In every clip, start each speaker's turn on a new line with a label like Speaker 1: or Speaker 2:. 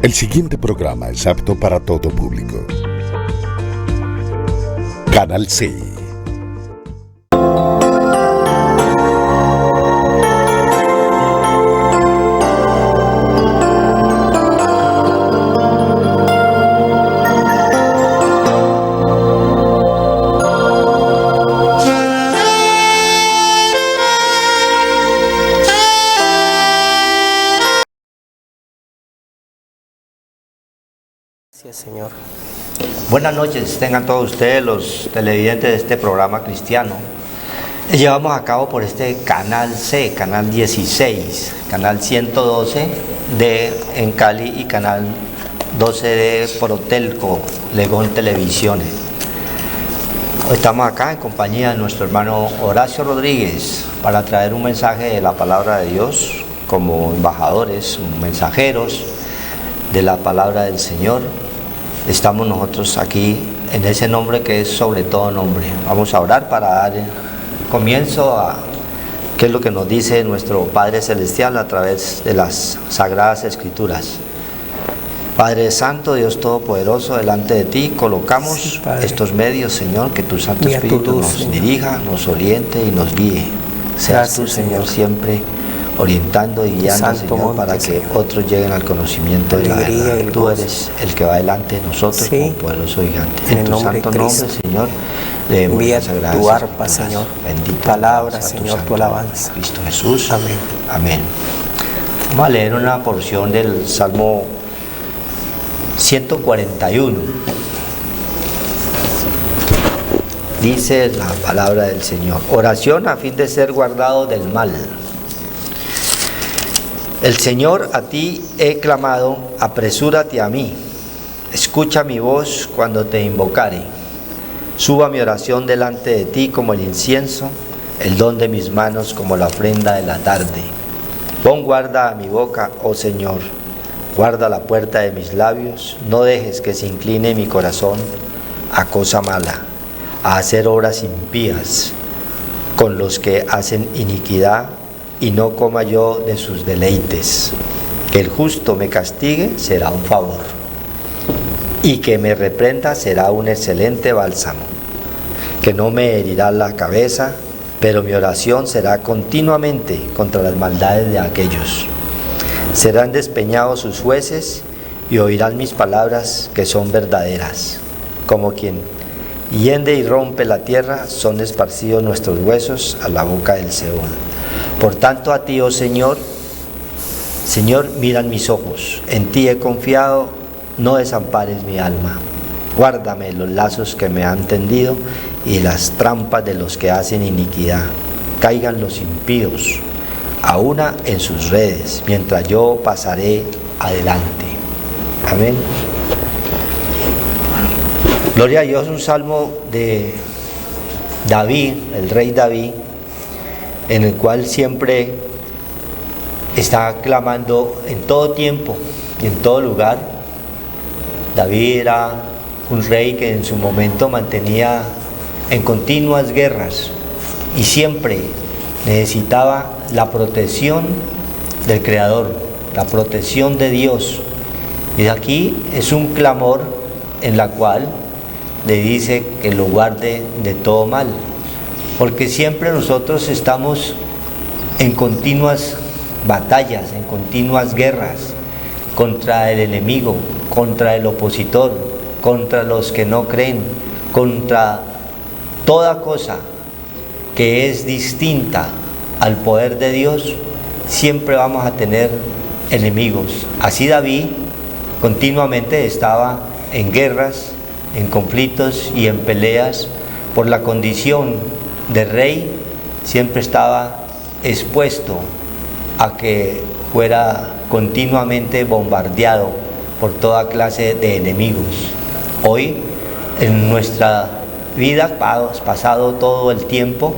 Speaker 1: El siguiente programa es apto para todo público. Canal C.
Speaker 2: Gracias, Señor.
Speaker 3: Buenas noches, tengan todos ustedes los televidentes de este programa cristiano. Llevamos a cabo por este canal C, canal 16, canal 112 en Cali y canal 12 de Protelco, Legón Televisiones. Hoy estamos acá en compañía de nuestro hermano Horacio Rodríguez para traer un mensaje de la palabra de Dios como embajadores, mensajeros de la palabra del Señor. Estamos nosotros aquí en ese nombre que es sobre todo nombre. Vamos a orar para dar comienzo a qué es lo que nos dice nuestro Padre Celestial a través de las Sagradas Escrituras. Padre Santo, Dios Todopoderoso, delante de ti colocamos estos medios, Señor, que tu Santo Espíritu nos dirija, nos oriente y nos guíe. Seas tú, Señor, siempre orientando y guiando, Señor, para que otros lleguen al conocimiento de la verdad. Tú eres el que va delante de nosotros como poderoso gigante. En tu santo nombre, Señor, le envía tu arpa, Señor. Bendita palabra, Señor, tu alabanza. Cristo Jesús. Amén. Amén. Vamos a leer una porción del Salmo 141. Dice la palabra del Señor: oración a fin de ser guardado del mal. El Señor, a ti he clamado, apresúrate a mí. Escucha mi voz cuando te invocare. Suba mi oración delante de ti como el incienso, el don de mis manos como la ofrenda de la tarde. Pon guarda a mi boca, oh Señor, guarda la puerta de mis labios, no dejes que se incline mi corazón a cosa mala, a hacer obras impías con los que hacen iniquidad, y no coma yo de sus deleites. Que el justo me castigue será un favor, y que me reprenda será un excelente bálsamo. Que no me herirá la cabeza, pero mi oración será continuamente contra las maldades de aquellos. Serán despeñados sus jueces y oirán mis palabras que son verdaderas. Como quien hiende y rompe la tierra, son esparcidos nuestros huesos a la boca del Seol. Por tanto, a ti, oh Señor, miran mis ojos, en ti he confiado, no desampares mi alma. Guárdame los lazos que me han tendido y las trampas de los que hacen iniquidad. Caigan los impíos, a una en sus redes, mientras yo pasaré adelante. Amén. Gloria a Dios, un salmo de David, el rey David, en el cual siempre está clamando en todo tiempo y en todo lugar. David era un rey que en su momento mantenía en continuas guerras y siempre necesitaba la protección del Creador, la protección de Dios. Y aquí es un clamor en la cual le dice que lo guarde de todo mal. Porque siempre nosotros estamos en continuas batallas, en continuas guerras contra el enemigo, contra el opositor, contra los que no creen, contra toda cosa que es distinta al poder de Dios. Siempre vamos a tener enemigos. Así David continuamente estaba en guerras, en conflictos y en peleas por la condición de rey. Siempre estaba expuesto a que fuera continuamente bombardeado por toda clase de enemigos. Hoy, en nuestra vida, pasado todo el tiempo,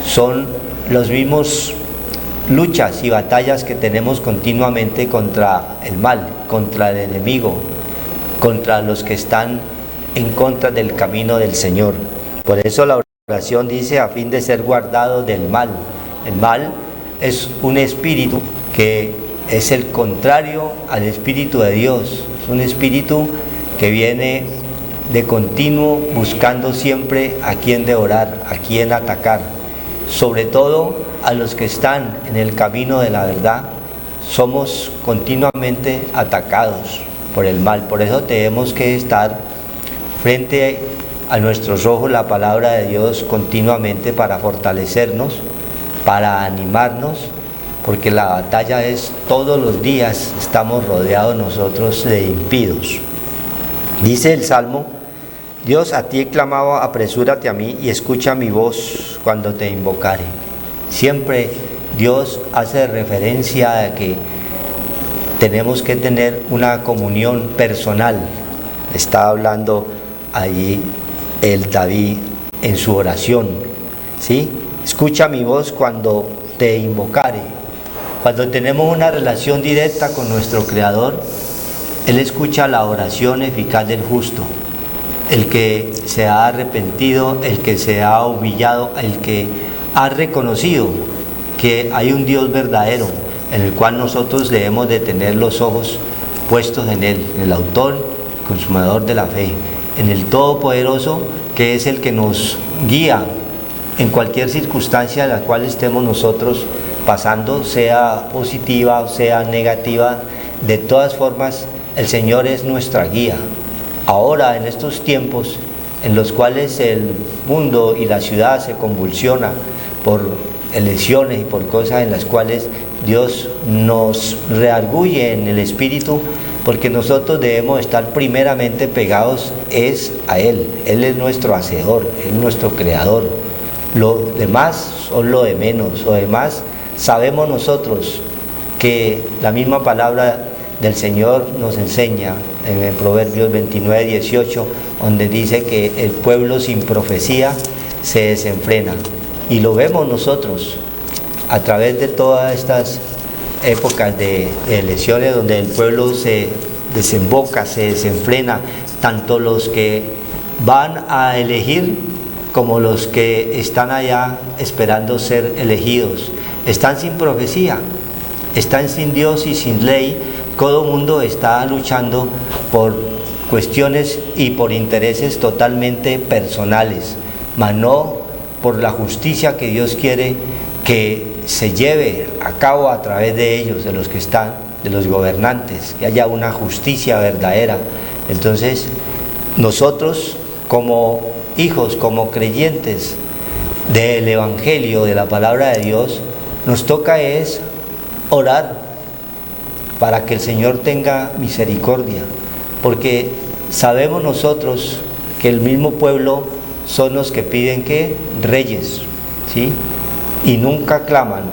Speaker 3: son los mismos luchas y batallas que tenemos continuamente contra el mal, contra el enemigo, contra los que están en contra del camino del Señor. Por eso la oración dice: a fin de ser guardado del mal. El mal es un espíritu que es el contrario al Espíritu de Dios. Es un espíritu que viene de continuo buscando siempre a quien devorar, a quien atacar, sobre todo a los que están en el camino de la verdad. Somos continuamente atacados por el mal, por eso tenemos que estar frente a nuestros ojos la palabra de Dios continuamente para fortalecernos, para animarnos, porque la batalla es todos los días, estamos rodeados nosotros de impíos. Dice el Salmo: Dios, a ti he clamado, apresúrate a mí y escucha mi voz cuando te invocare. Siempre Dios hace referencia a que tenemos que tener una comunión personal. Está hablando allí el David en su oración, ¿sí? Escucha mi voz cuando te invocare. Cuando tenemos una relación directa con nuestro Creador, Él escucha la oración eficaz del justo, el que se ha arrepentido, el que se ha humillado, el que ha reconocido que hay un Dios verdadero, en el cual nosotros debemos de tener los ojos puestos en Él, en el autor, consumador de la fe, en el Todopoderoso, que es el que nos guía en cualquier circunstancia en la cual estemos nosotros pasando, sea positiva o sea negativa. De todas formas, el Señor es nuestra guía. Ahora, en estos tiempos en los cuales el mundo y la ciudad se convulsiona por elecciones y por cosas en las cuales Dios nos reargulle en el espíritu, porque nosotros debemos estar primeramente pegados es a Él. Él es nuestro hacedor, Él es nuestro creador. Lo demás son lo de menos. Lo demás sabemos nosotros que la misma palabra del Señor nos enseña en el Proverbios 29:18, donde dice que el pueblo sin profecía se desenfrena. Y lo vemos nosotros a través de todas estas épocas de elecciones, donde el pueblo se desemboca, se desenfrena, tanto los que van a elegir como los que están allá esperando ser elegidos. Están sin profecía, están sin Dios y sin ley. Todo el mundo está luchando por cuestiones y por intereses totalmente personales, mas no por la justicia que Dios quiere que se lleve a cabo a través de ellos, de los que están, de los gobernantes, que haya una justicia verdadera. Entonces, nosotros como hijos, como creyentes del Evangelio, de la palabra de Dios, nos toca es orar para que el Señor tenga misericordia, porque sabemos nosotros que el mismo pueblo son los que piden que reyes, ¿sí? Y nunca claman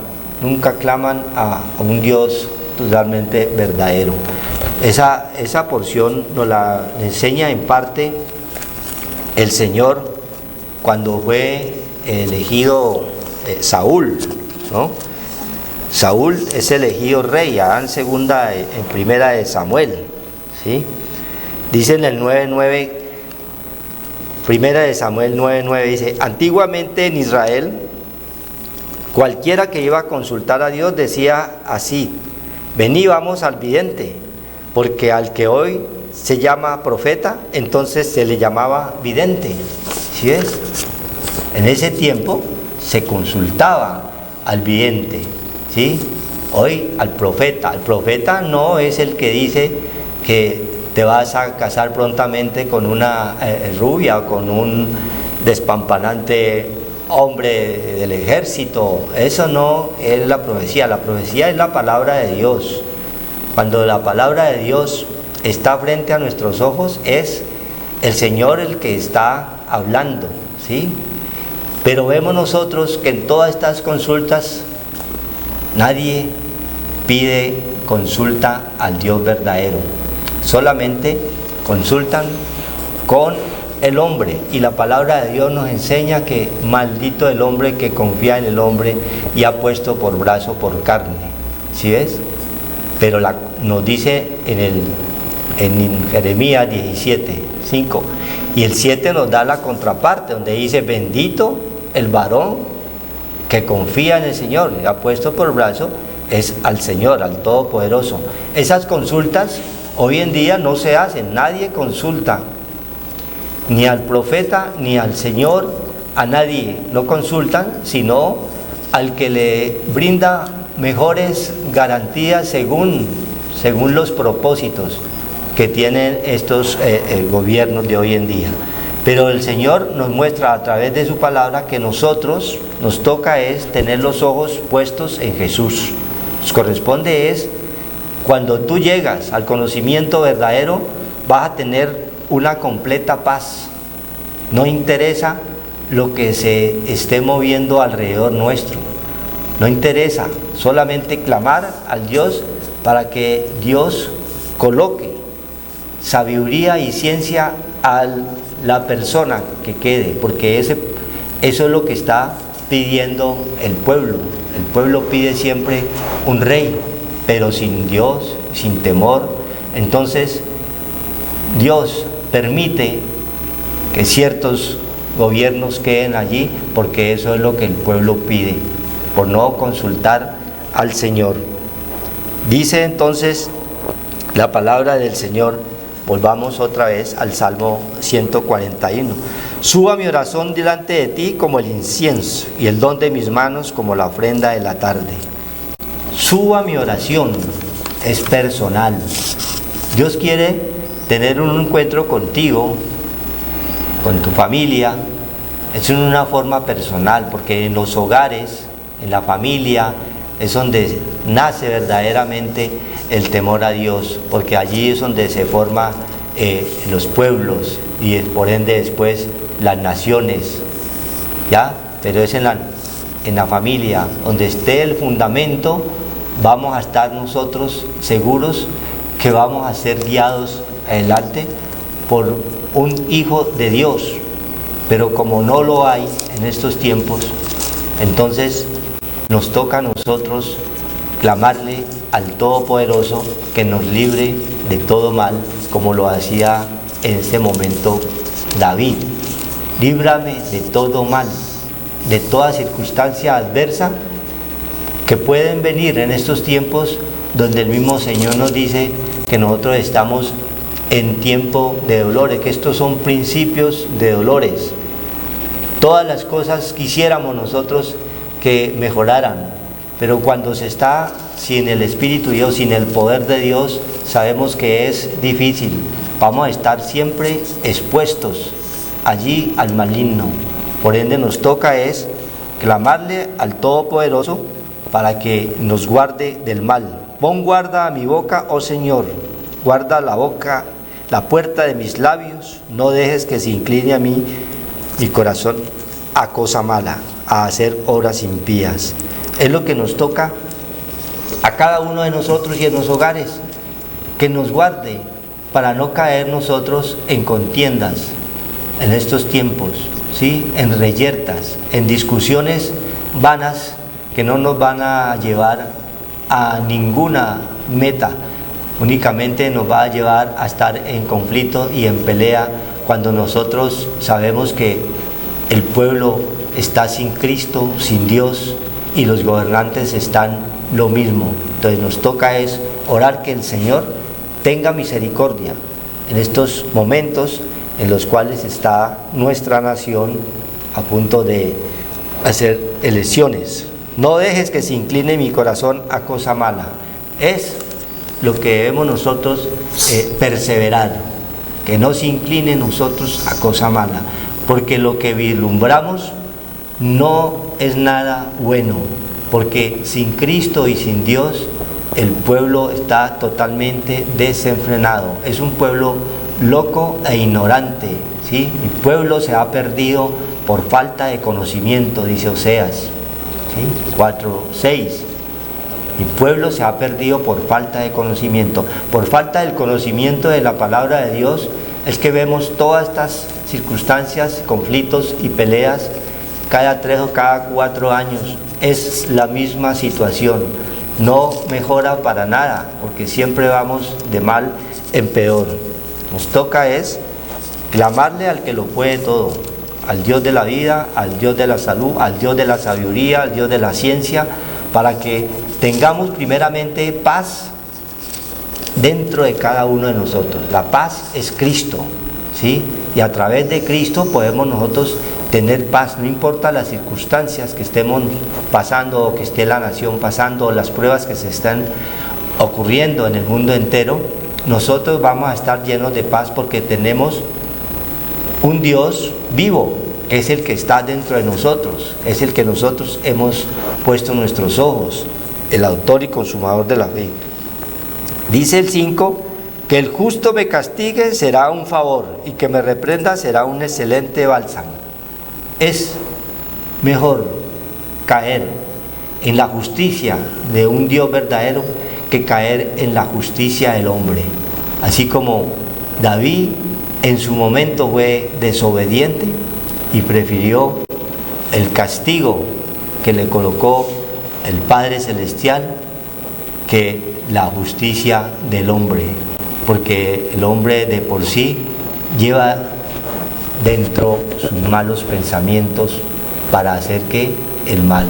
Speaker 3: a un Dios totalmente verdadero. Esa porción nos la enseña en parte el Señor cuando fue elegido Saúl, ¿no? Saúl es elegido rey, en primera de Samuel, ¿sí? Dice en el 9:9, primera de Samuel 9:9, dice: antiguamente en Israel, cualquiera que iba a consultar a Dios decía así: vení, vamos al vidente, porque al que hoy se llama profeta, entonces se le llamaba vidente. ¿Sí ves? En ese tiempo se consultaba al vidente, ¿sí? Hoy al profeta. El profeta no es el que dice que te vas a casar prontamente con una rubia o con un despampanante hombre del ejército. Eso no es la profecía. La profecía es la palabra de Dios. Cuando la palabra de Dios está frente a nuestros ojos, es el Señor el que está hablando, ¿sí? Pero vemos nosotros que en todas estas consultas nadie pide consulta al Dios verdadero. Solamente consultan con el hombre, y la palabra de Dios nos enseña que maldito el hombre que confía en el hombre y ha puesto por brazo por carne. ¿Sí ves? Pero nos dice en Jeremías 17:5, y el 7 nos da la contraparte, donde dice: bendito el varón que confía en el Señor y ha puesto por brazo es al Señor, al Todopoderoso. Esas consultas hoy en día no se hacen, nadie consulta, ni al profeta, ni al Señor, a nadie, no consultan, sino al que le brinda mejores garantías según los propósitos que tienen estos gobiernos de hoy en día. Pero el Señor nos muestra a través de su palabra que nosotros nos toca es tener los ojos puestos en Jesús. Nos corresponde es, cuando tú llegas al conocimiento verdadero, vas a tener una completa paz. No interesa lo que se esté moviendo alrededor nuestro. No interesa, solamente clamar al Dios para que Dios coloque sabiduría y ciencia a la persona que quede, porque eso es lo que está pidiendo el pueblo. El pueblo pide siempre un rey, pero sin Dios, sin temor. Entonces Dios permite que ciertos gobiernos queden allí, porque eso es lo que el pueblo pide, por no consultar al Señor. Dice entonces la palabra del Señor, volvamos otra vez al Salmo 141. Suba mi oración delante de ti como el incienso, y el don de mis manos como la ofrenda de la tarde. Suba mi oración, es personal. Dios quiere tener un encuentro contigo, con tu familia, es en una forma personal, porque en los hogares, en la familia, es donde nace verdaderamente el temor a Dios, porque allí es donde se forman los pueblos y por ende después las naciones, ¿ya? Pero es en la familia, donde esté el fundamento, vamos a estar nosotros seguros que vamos a ser guiados adelante por un hijo de Dios. Pero como no lo hay en estos tiempos, entonces nos toca a nosotros clamarle al Todopoderoso que nos libre de todo mal, como lo hacía en ese momento David. Líbrame de todo mal, de toda circunstancia adversa que pueden venir en estos tiempos, donde el mismo Señor nos dice que nosotros estamos en tiempo de dolores, que estos son principios de dolores. Todas las cosas quisiéramos nosotros que mejoraran, pero cuando se está sin el Espíritu de Dios, sin el poder de Dios, sabemos que es difícil. Vamos a estar siempre expuestos allí al maligno. Por ende nos toca es clamarle al Todopoderoso para que nos guarde del mal. Pon guarda a mi boca, oh Señor, guarda la boca, la puerta de mis labios, no dejes que se incline a mí mi corazón a cosa mala, a hacer obras impías. Es lo que nos toca a cada uno de nosotros y en los hogares, que nos guarde para no caer nosotros en contiendas en estos tiempos, ¿sí? En reyertas, en discusiones vanas que no nos van a llevar a ninguna meta, únicamente nos va a llevar a estar en conflicto y en pelea, cuando nosotros sabemos que el pueblo está sin Cristo, sin Dios, y los gobernantes están lo mismo. Entonces nos toca es orar que el Señor tenga misericordia en estos momentos en los cuales está nuestra nación a punto de hacer elecciones. No dejes que se incline mi corazón a cosa mala. Es lo que debemos nosotros perseverar, que no se incline nosotros a cosa mala, porque lo que vislumbramos no es nada bueno, porque sin Cristo y sin Dios el pueblo está totalmente desenfrenado, es un pueblo loco e ignorante, ¿sí? Mi pueblo se ha perdido por falta de conocimiento, dice Oseas, ¿sí? 4:6. Mi pueblo se ha perdido por falta de conocimiento. Por falta del conocimiento de la palabra de Dios es que vemos todas estas circunstancias, conflictos y peleas cada 3 o cada 4 años. Es la misma situación, no mejora para nada, porque siempre vamos de mal en peor. Nos toca es clamarle al que lo puede todo, al Dios de la vida, al Dios de la salud, al Dios de la sabiduría, al Dios de la ciencia, para que tengamos primeramente paz dentro de cada uno de nosotros. La paz es Cristo, ¿sí? Y a través de Cristo podemos nosotros tener paz, no importa las circunstancias que estemos pasando, o que esté la nación pasando, o las pruebas que se están ocurriendo en el mundo entero. Nosotros vamos a estar llenos de paz porque tenemos un Dios vivo, que es el que está dentro de nosotros, es el que nosotros hemos puesto nuestros ojos, el autor y consumador de la fe. Dice el 5, que el justo me castigue será un favor, y que me reprenda será un excelente bálsamo. Es mejor caer en la justicia de un Dios verdadero que caer en la justicia del hombre. Así como David en su momento fue desobediente y prefirió el castigo que le colocó el Padre Celestial que la justicia del hombre, porque el hombre de por sí lleva dentro sus malos pensamientos para hacer que el mal.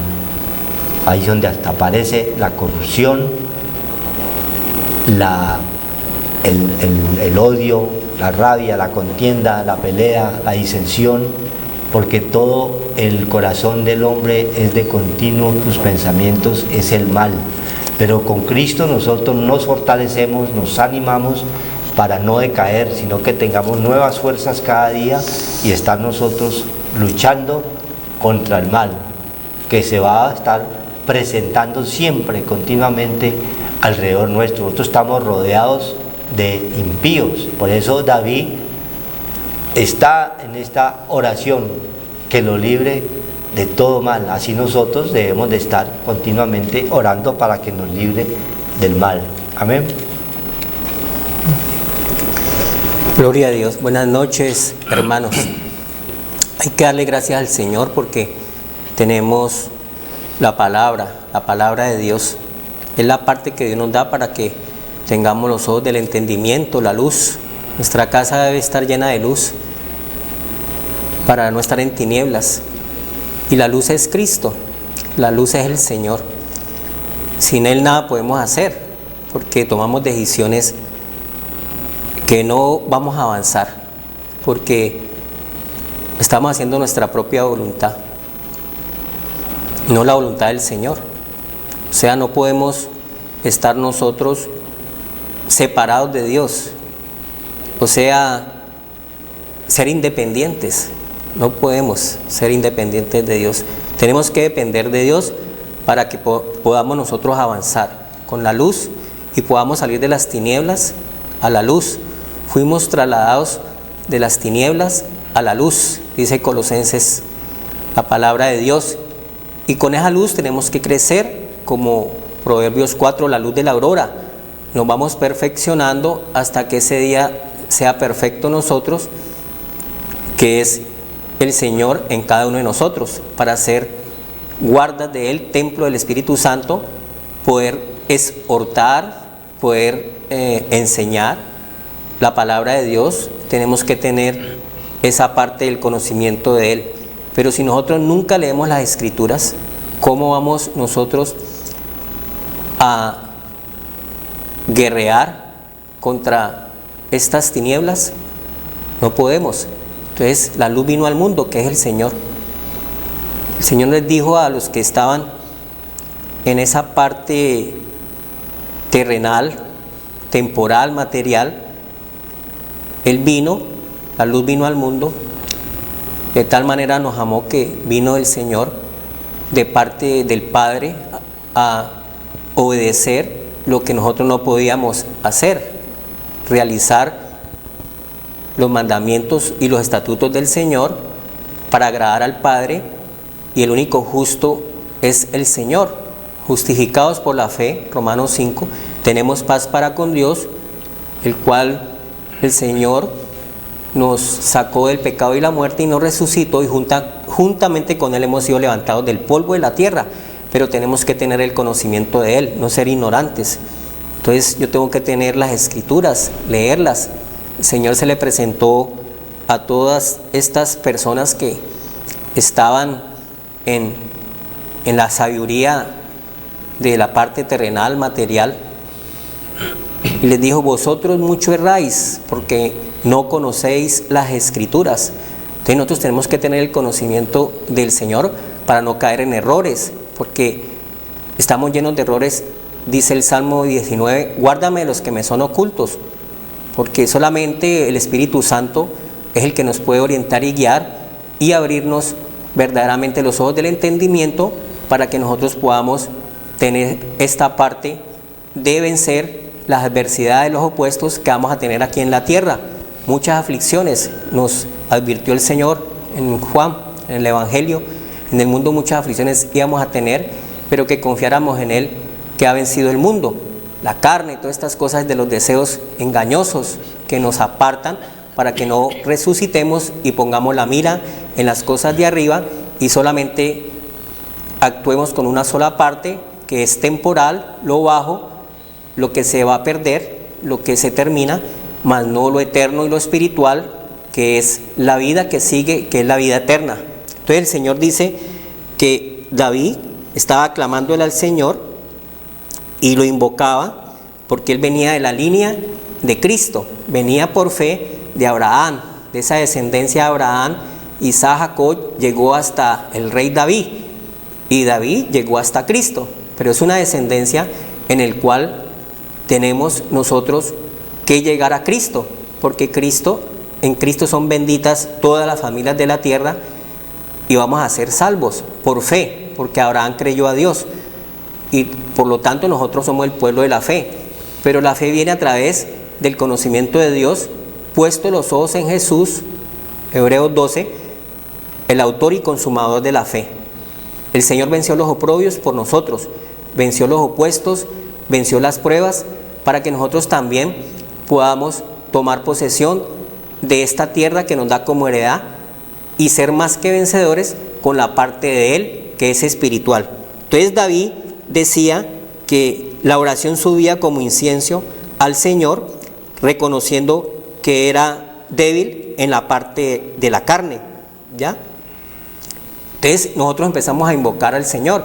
Speaker 3: Ahí es donde hasta aparece la corrupción, el odio, la rabia, la contienda, la pelea, la disensión, porque todo el corazón del hombre es de continuo, sus pensamientos es el mal. Pero con Cristo nosotros nos fortalecemos, nos animamos para no decaer, sino que tengamos nuevas fuerzas cada día y estar nosotros luchando contra el mal, que se va a estar presentando siempre, continuamente alrededor nuestro. Nosotros estamos rodeados de impíos, por eso David está en esta oración, que lo libre de todo mal. Así nosotros debemos de estar continuamente orando para que nos libre del mal. Amén.
Speaker 2: Gloria a Dios. Buenas noches, hermanos. Hay que darle gracias al Señor porque tenemos la palabra de Dios. Es la parte que Dios nos da para que tengamos los ojos del entendimiento, la luz. Nuestra casa debe estar llena de luz para no estar en tinieblas. Y la luz es Cristo, la luz es el Señor. Sin Él nada podemos hacer, porque tomamos decisiones que no vamos a avanzar, porque estamos haciendo nuestra propia voluntad, no la voluntad del Señor. O sea, no podemos estar nosotros separados de Dios, o sea, ser independientes. No podemos ser independientes de Dios. Tenemos que depender de Dios para que podamos nosotros avanzar con la luz y podamos salir de las tinieblas a la luz. Fuimos trasladados de las tinieblas a la luz, dice Colosenses, la palabra de Dios. Y con esa luz tenemos que crecer, como Proverbios 4, la luz de la aurora. Nos vamos perfeccionando hasta que ese día sea perfecto nosotros, que es el Señor en cada uno de nosotros, para ser guardas de Él, templo del Espíritu Santo, poder exhortar, poder enseñar la palabra de Dios. Tenemos que tener esa parte del conocimiento de Él. Pero si nosotros nunca leemos las Escrituras, ¿cómo vamos nosotros a guerrear contra estas tinieblas? No podemos. Entonces la luz vino al mundo, que es el Señor. El Señor les dijo a los que estaban en esa parte terrenal, temporal, material, Él vino, la luz vino al mundo, de tal manera nos amó que vino el Señor de parte del Padre a obedecer lo que nosotros no podíamos hacer, realizar los mandamientos y los estatutos del Señor para agradar al Padre, y el único justo es el Señor. Justificados por la fe, Romanos 5, tenemos paz para con Dios, el cual el Señor nos sacó del pecado y la muerte y nos resucitó, y juntamente con Él hemos sido levantados del polvo de la tierra. Pero tenemos que tener el conocimiento de Él, no ser ignorantes. Entonces yo tengo que tener las Escrituras, leerlas. El Señor se le presentó a todas estas personas que estaban en la sabiduría de la parte terrenal, material. Y les dijo: vosotros mucho erráis, porque no conocéis las Escrituras. Entonces nosotros tenemos que tener el conocimiento del Señor para no caer en errores, porque estamos llenos de errores. Dice el Salmo 19: guárdame los que me son ocultos, porque solamente el Espíritu Santo es el que nos puede orientar y guiar y abrirnos verdaderamente los ojos del entendimiento para que nosotros podamos tener esta parte de vencer las adversidades, los opuestos que vamos a tener aquí en la tierra. Muchas aflicciones nos advirtió el Señor en Juan, en el Evangelio. En el mundo muchas aflicciones íbamos a tener, pero que confiáramos en Él, que ha vencido el mundo, la carne, todas estas cosas de los deseos engañosos que nos apartan, para que no resucitemos y pongamos la mira en las cosas de arriba y solamente actuemos con una sola parte, que es temporal, lo bajo, lo que se va a perder, lo que se termina, mas no lo eterno y lo espiritual, que es la vida que sigue, que es la vida eterna. Entonces el Señor dice que David estaba clamándole al Señor y lo invocaba porque él venía de la línea de Cristo, venía por fe de Abraham, de esa descendencia de Abraham. Isaac, Jacob llegó hasta el rey David y David llegó hasta Cristo, pero es una descendencia en el cual tenemos nosotros que llegar a Cristo, porque en Cristo son benditas todas las familias de la tierra y vamos a ser salvos por fe, porque Abraham creyó a Dios y por lo tanto nosotros somos el pueblo de la fe, pero la fe viene a través del conocimiento de Dios, puesto los ojos en Jesús. Hebreos 12, el autor y consumador de la fe. El Señor venció los oprobios por nosotros, venció los opuestos, venció las pruebas, para que nosotros también podamos tomar posesión de esta tierra que nos da como heredad y ser más que vencedores con la parte de Él que es espiritual. Entonces David decía que la oración subía como incienso al Señor, reconociendo que era débil en la parte de la carne, ¿ya? Entonces nosotros empezamos a invocar al Señor,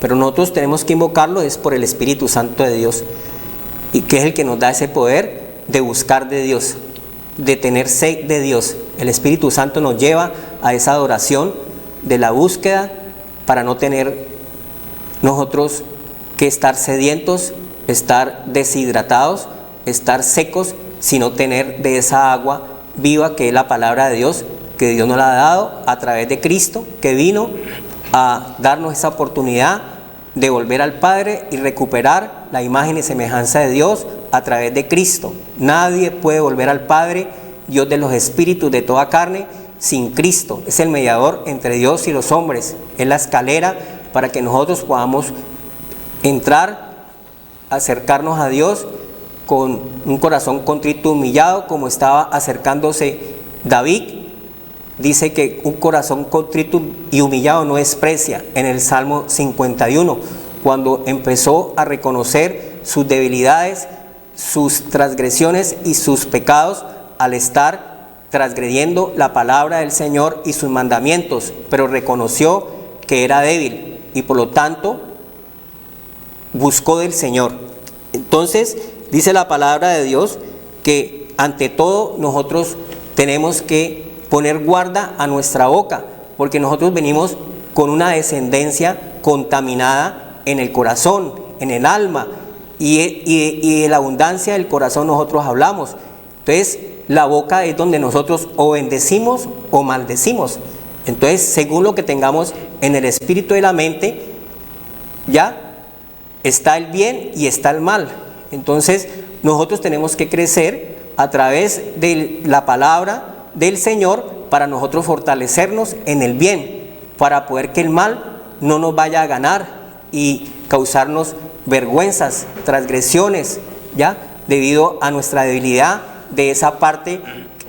Speaker 2: pero nosotros tenemos que invocarlo es por el Espíritu Santo de Dios, y que es el que nos da ese poder de buscar de Dios, de tener sed de Dios. El Espíritu Santo nos lleva a esa adoración de la búsqueda para no tener nosotros que estar sedientos, estar deshidratados, estar secos, sino tener de esa agua viva que es la palabra de Dios, que Dios nos la ha dado a través de Cristo, que vino a darnos esa oportunidad de volver al Padre y recuperar la imagen y semejanza de Dios a través de Cristo. Nadie puede volver al Padre, Dios de los espíritus de toda carne, sin Cristo. Es el mediador entre Dios y los hombres, es la escalera para que nosotros podamos entrar, acercarnos a Dios con un corazón contrito, humillado, como estaba acercándose David. Dice que un corazón contrito y humillado no desprecia, en el Salmo 51, cuando empezó a reconocer sus debilidades, sus transgresiones y sus pecados al estar transgrediendo la palabra del Señor y sus mandamientos, pero reconoció que era débil y por lo tanto buscó del Señor. Entonces dice la palabra de Dios que ante todo nosotros tenemos que poner guarda a nuestra boca, porque nosotros venimos con una descendencia contaminada en el corazón, en el alma, y de la abundancia del corazón nosotros hablamos. Entonces la boca es donde nosotros o bendecimos o maldecimos. Entonces, según lo que tengamos en el espíritu de la mente, ya está el bien y está el mal. Entonces nosotros tenemos que crecer a través de la palabra del Señor para nosotros fortalecernos en el bien, para poder que el mal no nos vaya a ganar y causarnos vergüenzas, transgresiones, ya debido a nuestra debilidad de esa parte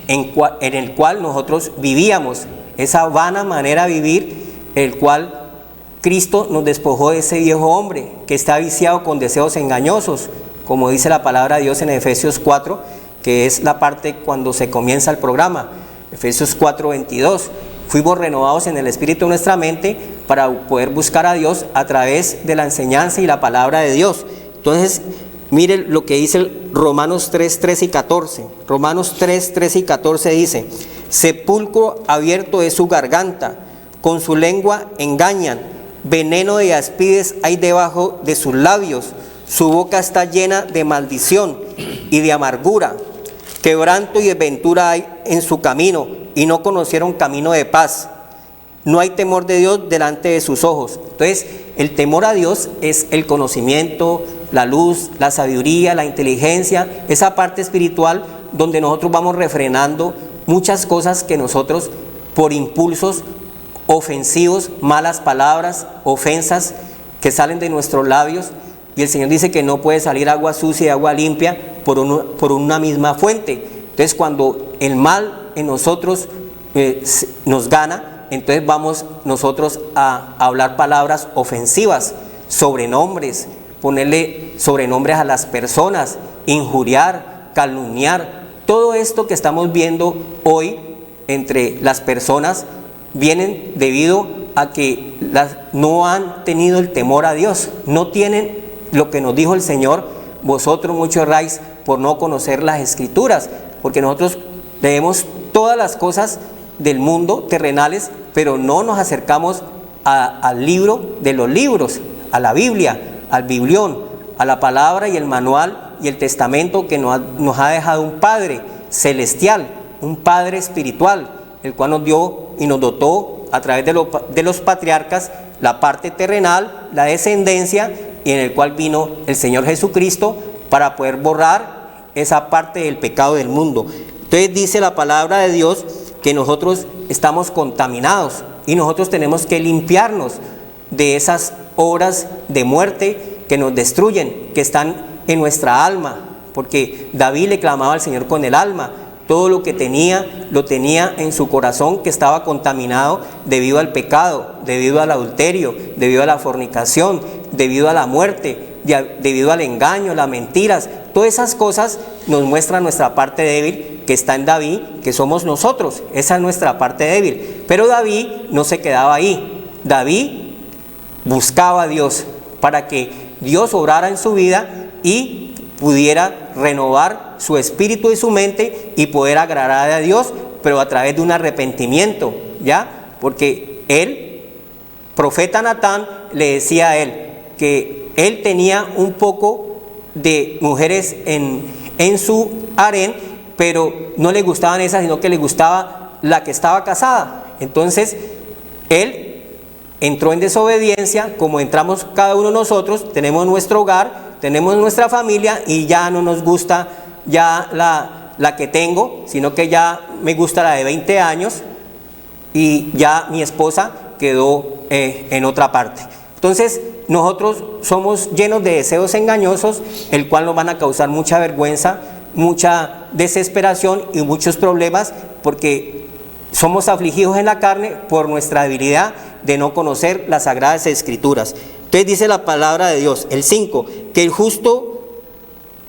Speaker 2: en el cual nosotros vivíamos, esa vana manera de vivir, el cual Cristo nos despojó de ese viejo hombre que está viciado con deseos engañosos, como dice la palabra de Dios en Efesios 4, que es la parte cuando se comienza el programa. Efesios 4:22, fuimos renovados en el espíritu de nuestra mente para poder buscar a Dios a través de la enseñanza y la palabra de Dios. Entonces, mire lo que dice Romanos 3, 13 y 14. Romanos 3, 13 y 14 dice: sepulcro abierto es su garganta, con su lengua engañan, veneno de áspides hay debajo de sus labios, su boca está llena de maldición y de amargura, quebranto y desventura hay en su camino, y no conocieron camino de paz. No hay temor de Dios delante de sus ojos. Entonces, el temor a Dios es el conocimiento, la luz, la sabiduría, la inteligencia, esa parte espiritual donde nosotros vamos refrenando muchas cosas que nosotros, por impulsos ofensivos, malas palabras, ofensas que salen de nuestros labios, y el Señor dice que no puede salir agua sucia y agua limpia por una misma fuente. Entonces, cuando el mal en nosotros nos gana, entonces vamos nosotros a hablar palabras ofensivas, sobrenombres, ponerle sobrenombres a las personas, injuriar, calumniar. Todo esto que estamos viendo hoy entre las personas vienen debido a que no han tenido el temor a Dios, no tienen lo que nos dijo el Señor: vosotros muchos erráis por no conocer las Escrituras, porque nosotros leemos todas las cosas del mundo terrenales, pero no nos acercamos al libro de los libros, a la Biblia, al biblión, a la palabra y el manual y el testamento que nos ha dejado un Padre celestial, un Padre espiritual, el cual nos dio y nos dotó a través de los patriarcas la parte terrenal, la descendencia, y en el cual vino el Señor Jesucristo para poder borrar esa parte del pecado del mundo. Entonces dice la palabra de Dios que nosotros estamos contaminados y nosotros tenemos que limpiarnos de esas obras de muerte que nos destruyen, que están en nuestra alma, porque David le clamaba al Señor con el alma. Todo lo que tenía, lo tenía en su corazón, que estaba contaminado debido al pecado, debido al adulterio, debido a la fornicación, debido a la muerte, debido al engaño, las mentiras. Todas esas cosas nos muestran nuestra parte débil que está en David, que somos nosotros. Esa es nuestra parte débil. Pero David no se quedaba ahí. David buscaba a Dios para que Dios obrara en su vida y pudiera renovar su espíritu y su mente y poder agradar a Dios, pero a través de un arrepentimiento, ¿ya? Porque él, profeta Natán, le decía a él que él tenía un poco de mujeres en su harén, pero no le gustaban esas, sino que le gustaba la que estaba casada. Entonces, él entró en desobediencia, como entramos cada uno de nosotros. Tenemos nuestro hogar, tenemos nuestra familia y ya no nos gusta ya la que tengo, sino que ya me gusta la de 20 años y ya mi esposa quedó en otra parte. Entonces nosotros somos llenos de deseos engañosos, el cual nos van a causar mucha vergüenza, mucha desesperación y muchos problemas, porque somos afligidos en la carne por nuestra debilidad de no conocer las Sagradas Escrituras. Entonces dice la palabra de Dios, el 5, que el justo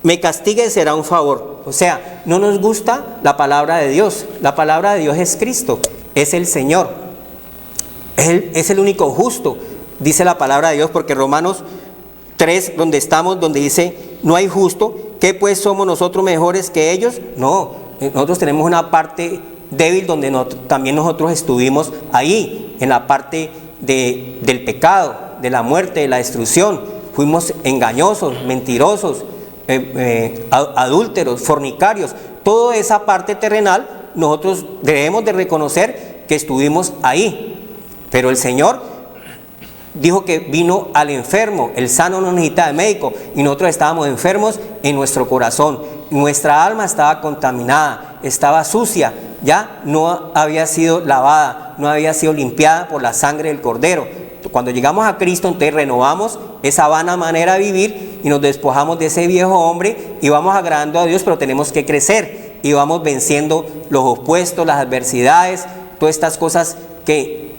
Speaker 2: me castigue será un favor. O sea, no nos gusta la palabra de Dios. La palabra de Dios es Cristo, es el Señor. Él es el único justo, dice la palabra de Dios, porque Romanos 3, donde estamos, donde dice, no hay justo, ¿qué pues somos nosotros mejores que ellos? No, nosotros tenemos una parte débil donde también nosotros estuvimos ahí, en la parte del pecado, de la muerte, de la destrucción. Fuimos engañosos, mentirosos, adúlteros, fornicarios. Toda esa parte terrenal nosotros debemos de reconocer que estuvimos ahí. Pero el Señor dijo que vino al enfermo, el sano no necesita de médico, y nosotros estábamos enfermos en nuestro corazón. Nuestra alma estaba contaminada, estaba sucia, ya no había sido lavada, no había sido limpiada por la sangre del Cordero. Cuando llegamos a Cristo, entonces renovamos esa vana manera de vivir y nos despojamos de ese viejo hombre y vamos agradando a Dios, pero tenemos que crecer y vamos venciendo los opuestos, las adversidades, todas estas cosas que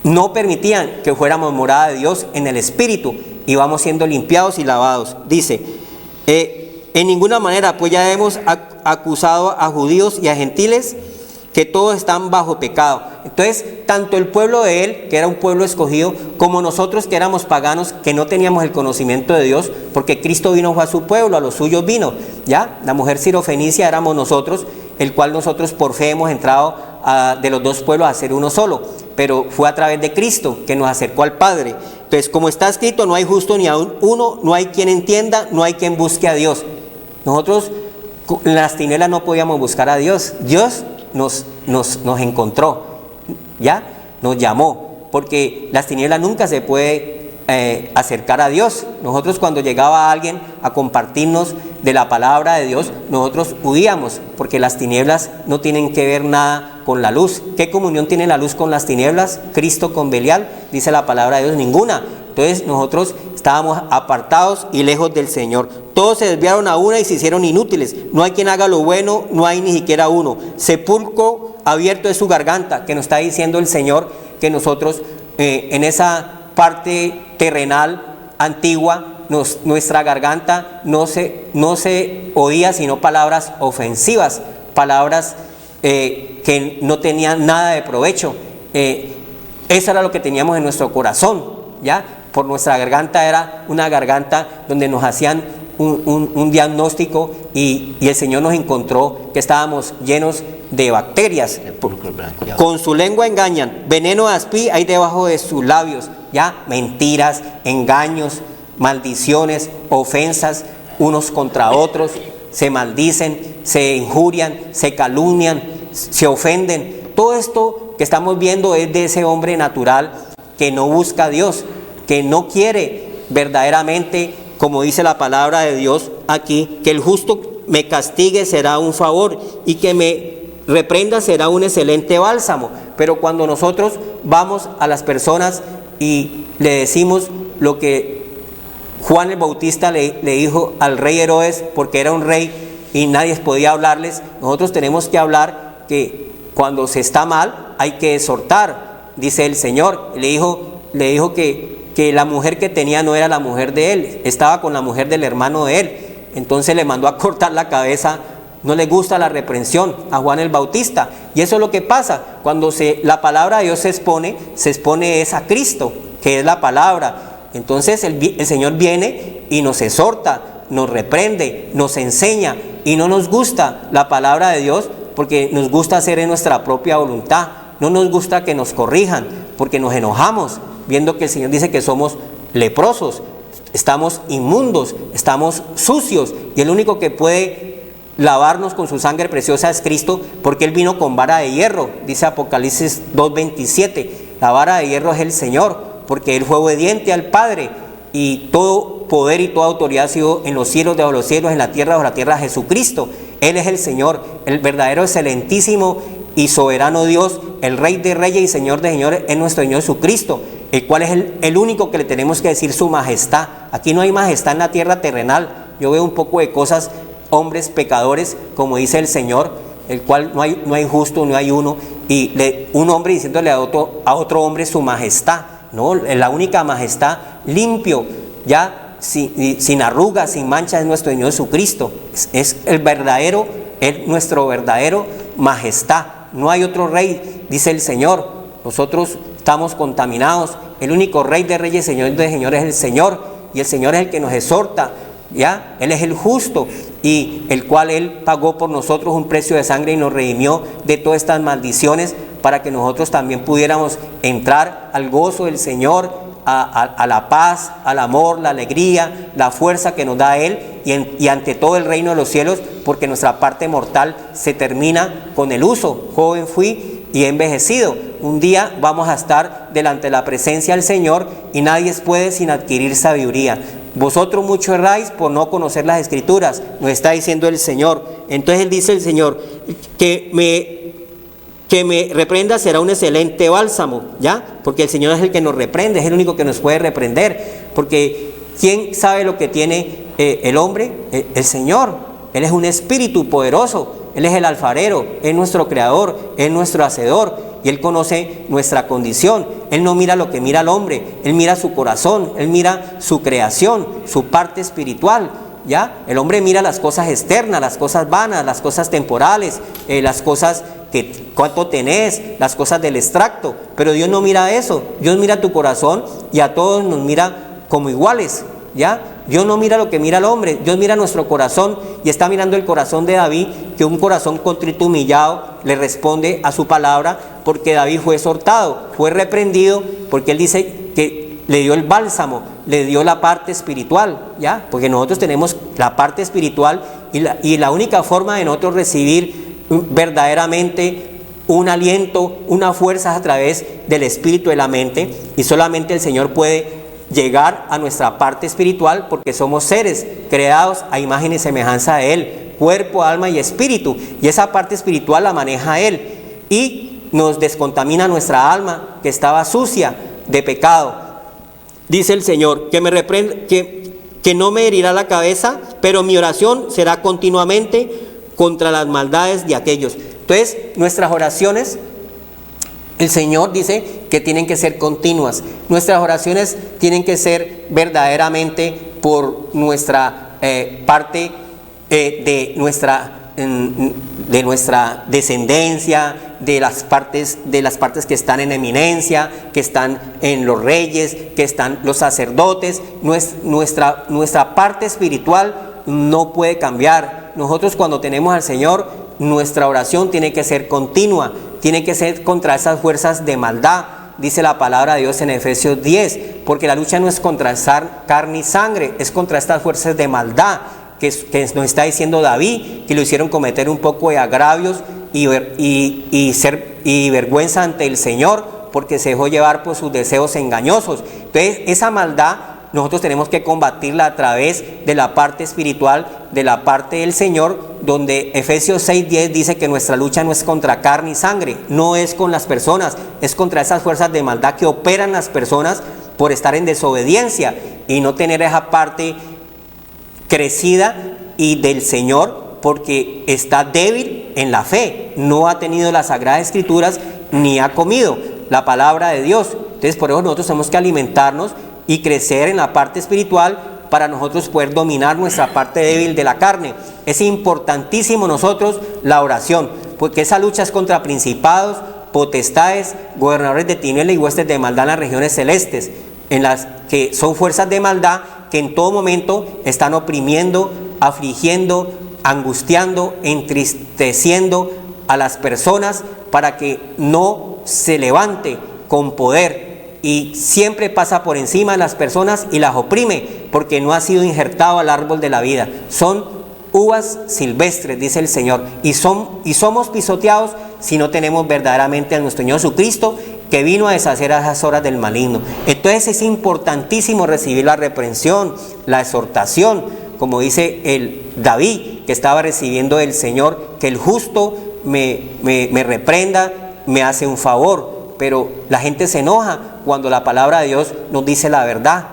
Speaker 2: no permitían que fuéramos morada de Dios en el Espíritu, y vamos siendo limpiados y lavados. Dice, en ninguna manera pues ya hemos acusado a judíos y a gentiles, que todos están bajo pecado. Entonces, tanto el pueblo de él, que era un pueblo escogido, como nosotros que éramos paganos, que no teníamos el conocimiento de Dios, porque Cristo vino fue a su pueblo, a los suyos vino, ¿ya? La mujer sirofenicia éramos nosotros, el cual nosotros por fe hemos entrado de los dos pueblos a ser uno solo, pero fue a través de Cristo que nos acercó al Padre. Entonces, como está escrito, no hay justo ni aun uno, no hay quien entienda, no hay quien busque a Dios. Nosotros en las tinieblas no podíamos buscar a Dios. Dios nos encontró, ¿ya? Nos llamó, porque las tinieblas nunca se puede acercar a Dios. Nosotros cuando llegaba alguien a compartirnos de la palabra de Dios, nosotros huíamos, porque las tinieblas no tienen que ver nada con la luz. ¿Qué comunión tiene la luz con las tinieblas? Cristo con Belial, dice la palabra de Dios, ninguna. Entonces nosotros estábamos apartados y lejos del Señor. Todos se desviaron a una y se hicieron inútiles. No hay quien haga lo bueno, no hay ni siquiera uno. Sepulcro abierto es su garganta, que nos está diciendo el Señor que nosotros en esa parte terrenal antigua, nuestra garganta no se oía sino palabras ofensivas, palabras que no tenían nada de provecho. Eso era lo que teníamos en nuestro corazón, ¿ya? Por nuestra garganta era una garganta donde nos hacían un diagnóstico y el Señor nos encontró que estábamos llenos de bacterias. Con su lengua engañan, veneno de aspi hay debajo de sus labios, ya, mentiras, engaños, maldiciones, ofensas unos contra otros, se maldicen, se injurian, se calumnian, se ofenden. Todo esto que estamos viendo es de ese hombre natural que no busca a Dios, que no quiere verdaderamente, como dice la palabra de Dios aquí, que el justo me castigue será un favor y que me reprenda será un excelente bálsamo. Pero cuando nosotros vamos a las personas y le decimos lo que Juan el Bautista le dijo al rey Herodes, porque era un rey y nadie podía hablarles, nosotros tenemos que hablar que cuando se está mal hay que exhortar, dice el Señor. Le dijo que la mujer que tenía no era la mujer de él, estaba con la mujer del hermano de él. Entonces le mandó a cortar la cabeza. No le gusta la reprensión a Juan el Bautista. Y eso es lo que pasa cuando la palabra de Dios se expone es a Cristo, que es la palabra. Entonces el Señor viene y nos exhorta, nos reprende, nos enseña, y no nos gusta la palabra de Dios porque nos gusta hacer en nuestra propia voluntad. No nos gusta que nos corrijan porque nos enojamos viendo que el Señor dice que somos leprosos, estamos inmundos, estamos sucios, y el único que puede lavarnos con su sangre preciosa es Cristo, porque Él vino con vara de hierro, dice Apocalipsis 2:27. La vara de hierro es el Señor, porque Él fue obediente al Padre, y todo poder y toda autoridad ha sido en los cielos, debajo de los cielos, en la tierra, bajo la tierra, Jesucristo. Él es el Señor, el verdadero, excelentísimo y soberano Dios, el Rey de reyes y Señor de señores, es nuestro Señor Jesucristo, el cual es el único que le tenemos que decir su majestad. Aquí no hay majestad en la tierra terrenal. Yo veo un poco de cosas, hombres pecadores, como dice el Señor, el cual no hay justo, no hay uno, y un hombre diciéndole a otro hombre su majestad. No, la única majestad, limpio, ya sin arrugas, sin manchas, es nuestro Señor Jesucristo. Es el verdadero, es nuestro verdadero majestad. No hay otro rey, dice el Señor. Nosotros estamos contaminados. El único Rey de reyes, Señor de señores es el Señor, y el Señor es el que nos exhorta, ¿ya? Él es el justo, y el cual Él pagó por nosotros un precio de sangre y nos redimió de todas estas maldiciones, para que nosotros también pudiéramos entrar al gozo del Señor, a la paz, al amor, la alegría, la fuerza que nos da Él, y ante todo el reino de los cielos, porque nuestra parte mortal se termina con el uso. Joven fui y he envejecido. Un día vamos a estar delante de la presencia del Señor, y nadie puede sin adquirir sabiduría. Vosotros mucho erráis por no conocer las Escrituras, nos está diciendo el Señor. Entonces Él dice el Señor, que me reprenda será un excelente bálsamo, ¿ya? Porque el Señor es el que nos reprende, es el único que nos puede reprender, porque ¿quién sabe lo que tiene el hombre? El Señor. Él es un espíritu poderoso, Él es el alfarero, es nuestro creador, es nuestro hacedor, y Él conoce nuestra condición. Él no mira lo que mira el hombre, Él mira su corazón, Él mira su creación, su parte espiritual, ¿ya? El hombre mira las cosas externas, las cosas vanas, las cosas temporales, las cosas que cuánto tenés, las cosas del extracto, pero Dios no mira eso. Dios mira tu corazón y a todos nos mira como iguales, ¿ya? Dios no mira lo que mira el hombre, Dios mira nuestro corazón y está mirando el corazón de David, que un corazón contrito, humillado, le responde a su palabra, porque David fue exhortado, fue reprendido, porque él dice que le dio el bálsamo, le dio la parte espiritual, ¿ya? Porque nosotros tenemos la parte espiritual y la única forma de nosotros recibir verdaderamente un aliento, una fuerza a través del espíritu de la mente, y solamente el Señor puede llegar a nuestra parte espiritual, porque somos seres creados a imagen y semejanza de Él, cuerpo, alma y espíritu, y esa parte espiritual la maneja Él y nos descontamina nuestra alma que estaba sucia de pecado. Dice el Señor que me reprenda, que no me herirá la cabeza, pero mi oración será continuamente contra las maldades de aquellos. Entonces, nuestras oraciones, el Señor dice que tienen que ser continuas. Nuestras oraciones tienen que ser verdaderamente por nuestra parte de nuestra descendencia, de las partes que están en eminencia, que están en los reyes, que están los sacerdotes. Nuestra parte espiritual no puede cambiar. Nosotros, cuando tenemos al Señor, nuestra oración tiene que ser continua, tiene que ser contra esas fuerzas de maldad. Dice la palabra de Dios en Efesios 10, porque la lucha no es contra carne y sangre, es contra estas fuerzas de maldad que nos está diciendo David, que lo hicieron cometer un poco de agravios y vergüenza ante el Señor, porque se dejó llevar por sus deseos engañosos. Entonces, esa maldad nosotros tenemos que combatirla a través de la parte espiritual, de la parte del Señor, donde Efesios 6:10 dice que nuestra lucha no es contra carne y sangre, no es con las personas, es contra esas fuerzas de maldad que operan las personas por estar en desobediencia y no tener esa parte crecida y del Señor, porque está débil en la fe, no ha tenido las Sagradas Escrituras ni ha comido la palabra de Dios. Entonces, por eso nosotros tenemos que alimentarnos y crecer en la parte espiritual para nosotros poder dominar nuestra parte débil de la carne. Es importantísimo nosotros la oración, porque esa lucha es contra principados, potestades, gobernadores de tinieblas y huestes de maldad en las regiones celestes, en las que son fuerzas de maldad que en todo momento están oprimiendo, afligiendo, angustiando, entristeciendo a las personas para que no se levante con poder, y siempre pasa por encima de las personas y las oprime porque no ha sido injertado al árbol de la vida. Son uvas silvestres, dice el Señor, y somos pisoteados si no tenemos verdaderamente a nuestro Señor Jesucristo, que vino a deshacer a esas horas del maligno. Entonces es importantísimo recibir la reprensión, la exhortación, como dice el David, que estaba recibiendo del Señor, que el justo me reprenda, me hace un favor. Pero la gente se enoja cuando la palabra de Dios nos dice la verdad,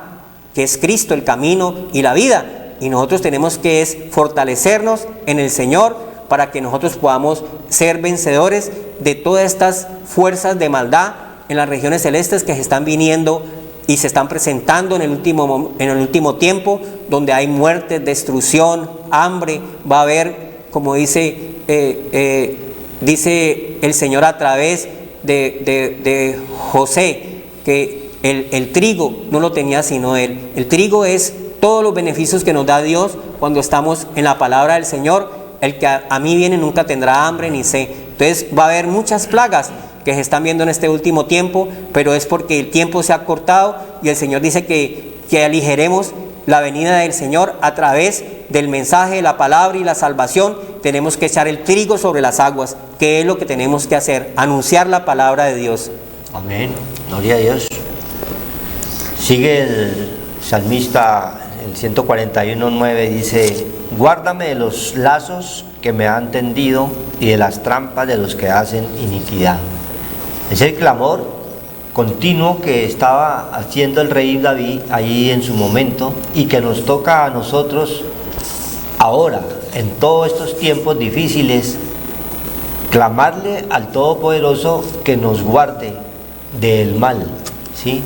Speaker 2: que es Cristo el camino y la vida, y nosotros tenemos que fortalecernos en el Señor para que nosotros podamos ser vencedores de todas estas fuerzas de maldad en las regiones celestes que se están viniendo y se están presentando en el último tiempo, donde hay muerte, destrucción, hambre. Va a haber, como dice el Señor a través de José, que el trigo no lo tenía sino él. El trigo es todos los beneficios que nos da Dios cuando estamos en la palabra del Señor. El que a mí viene nunca tendrá hambre ni sed. Entonces va a haber muchas plagas que se están viendo en este último tiempo, pero es porque el tiempo se ha cortado y el Señor dice que aligeremos la venida del Señor a través del mensaje de la palabra y la salvación. Tenemos que echar el trigo sobre las aguas, que es lo que tenemos que hacer, anunciar la palabra de Dios.
Speaker 3: Amén, gloria a Dios. Sigue el salmista, el 141:9, dice: guárdame de los lazos que me han tendido y de las trampas de los que hacen iniquidad. Es el clamor continuo que estaba haciendo el rey David ahí en su momento, y que nos toca a nosotros ahora, en todos estos tiempos difíciles, clamarle al Todopoderoso que nos guarde del mal, ¿sí?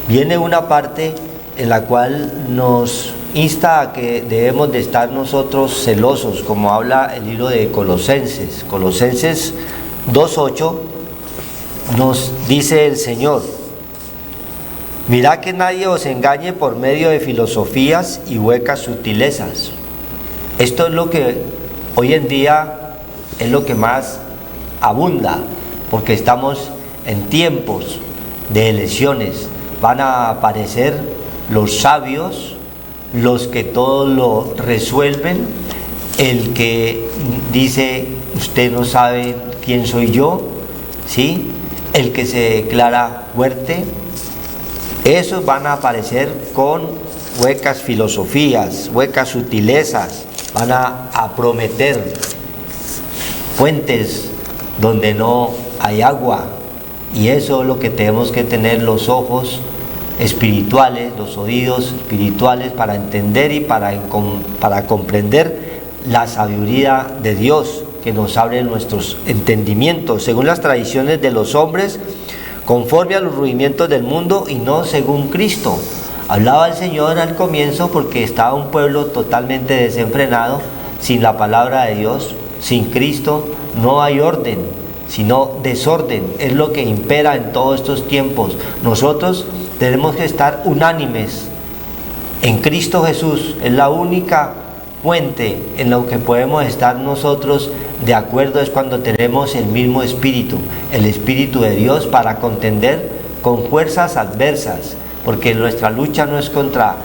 Speaker 3: Viene una parte en la cual nos insta a que debemos de estar nosotros celosos, como habla el libro de Colosenses. Colosenses 2:8 nos dice el Señor: mirad que nadie os engañe por medio de filosofías y huecas sutilezas. Esto es lo que hoy en día es lo que más abunda, porque estamos en tiempos de elecciones. Van a aparecer los sabios, los que todo lo resuelven, el que dice usted no sabe quién soy yo, ¿sí? El que se declara fuerte. Esos van a aparecer con huecas filosofías, huecas sutilezas, van a prometer fuentes donde no hay agua, y eso es lo que tenemos que tener: los ojos espirituales, los oídos espirituales, para entender y para comprender la sabiduría de Dios, que nos abre nuestros entendimientos según las tradiciones de los hombres, conforme a los rudimientos del mundo y no según Cristo. Hablaba el Señor al comienzo porque estaba un pueblo totalmente desenfrenado, sin la palabra de Dios, sin Cristo. No hay orden, sino desorden. Es lo que impera en todos estos tiempos. Nosotros tenemos que estar unánimes en Cristo Jesús. Es la única fuente en la que podemos estar nosotros de acuerdo, es cuando tenemos el mismo espíritu, el Espíritu de Dios, para contender con fuerzas adversas, porque nuestra lucha no es contra